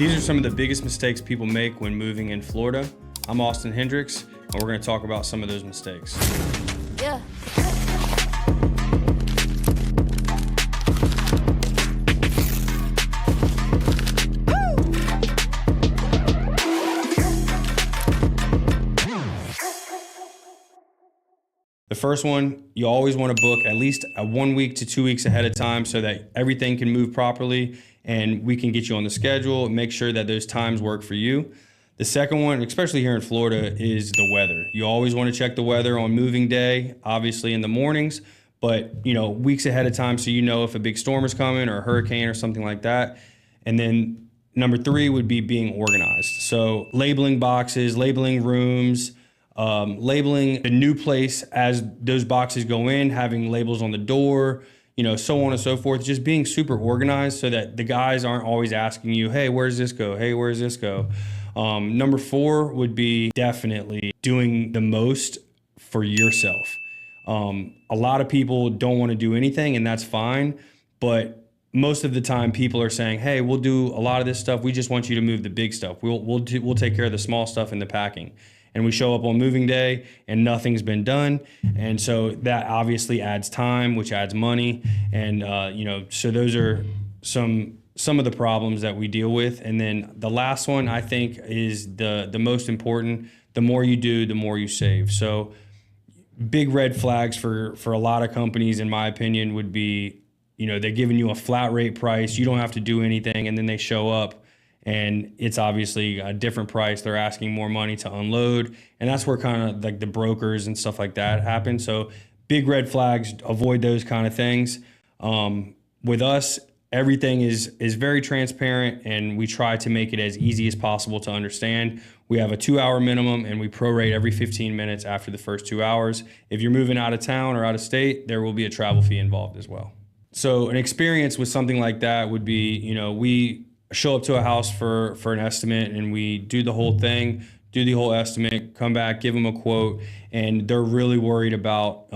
These are some of the biggest mistakes people make when moving in Florida. I'm Austin Hendrix, and we're going to talk about some of those mistakes. Yeah. The first one, you always want to book at least 1 week to 2 weeks ahead of time so that everything can move properly and we can get you on the schedule and make sure that those times work for you. The second one, especially here in Florida, is the weather. You always want to check the weather on moving day, obviously in the mornings, but weeks ahead of time so you know if a big storm is coming or a hurricane or something like that. And then number 3 would be being organized. So labeling boxes, labeling rooms, labeling the new place as those boxes go in, having labels on the door, so on and so forth. Just being super organized so that the guys aren't always asking you, hey, where's this go? Hey, where's this go? Number 4 would be definitely doing the most for yourself. A lot of people don't want to do anything, and that's fine. But most of the time people are saying, hey, we'll do a lot of this stuff. We just want you to move the big stuff. We'll take care of the small stuff and the packing. And we show up on moving day and nothing's been done. And so that obviously adds time, which adds money. And, so those are some of the problems that we deal with. And then the last one, I think, is the most important. The more you do, the more you save. So big red flags for a lot of companies, in my opinion, would be, they're giving you a flat rate price. You don't have to do anything. And then they show up and it's obviously a different price. They're asking more money to unload. And that's where kind of like the brokers and stuff like that happen. So big red flags, avoid those kind of things. With us, everything is very transparent and we try to make it as easy as possible to understand. We have a 2-hour minimum and we prorate every 15 minutes after the first 2 hours. If you're moving out of town or out of state, there will be a travel fee involved as well. So an experience with something like that would be, we show up to a house for an estimate and we do the whole thing, do the whole estimate, come back, give them a quote, and they're really worried about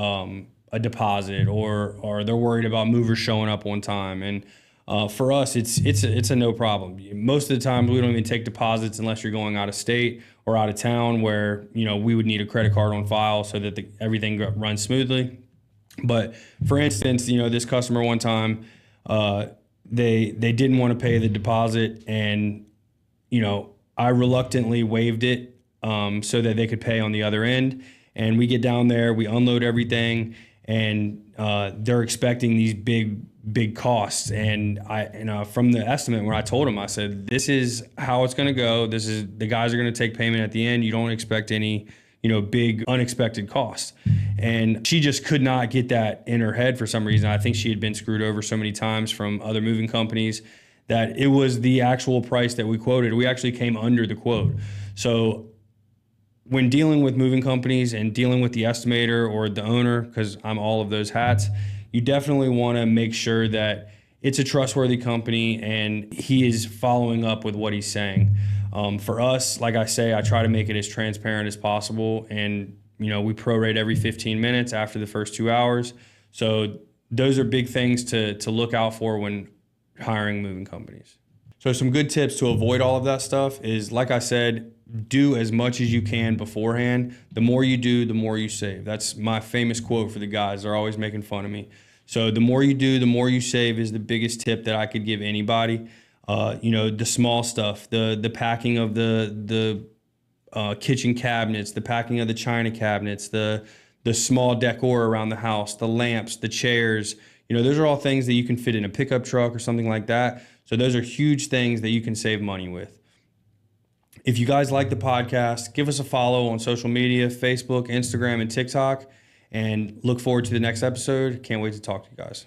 a deposit or they're worried about movers showing up on time. And for us, it's a no problem. Most of the time, we don't even take deposits unless you're going out of state or out of town where, we would need a credit card on file so that everything runs smoothly. But for instance, this customer one time, they didn't want to pay the deposit and, I reluctantly waived it so that they could pay on the other end. And we get down there, we unload everything, and they're expecting these big costs. And from the estimate, when I told them, I said, this is how it's going to go. This is the guys are going to take payment at the end. You don't expect any big unexpected costs. And she just could not get that in her head for some reason. I think she had been screwed over so many times from other moving companies that it was the actual price that we quoted. We actually came under the quote. So when dealing with moving companies and dealing with the estimator or the owner, because I'm all of those hats, you definitely want to make sure that it's a trustworthy company and he is following up with what he's saying. For us, like I say, I try to make it as transparent as possible. And, we prorate every 15 minutes after the first 2 hours. So those are big things to look out for when hiring moving companies. So some good tips to avoid all of that stuff is, like I said, do as much as you can beforehand. The more you do, the more you save. That's my famous quote for the guys. They're always making fun of me. So the more you do, the more you save is the biggest tip that I could give anybody. The small stuff, the packing of the kitchen cabinets, the packing of the china cabinets, the small decor around the house, the lamps, the chairs, those are all things that you can fit in a pickup truck or something like that. So those are huge things that you can save money with. If you guys like the podcast, give us a follow on social media, Facebook, Instagram, and TikTok, and look forward to the next episode. Can't wait to talk to you guys.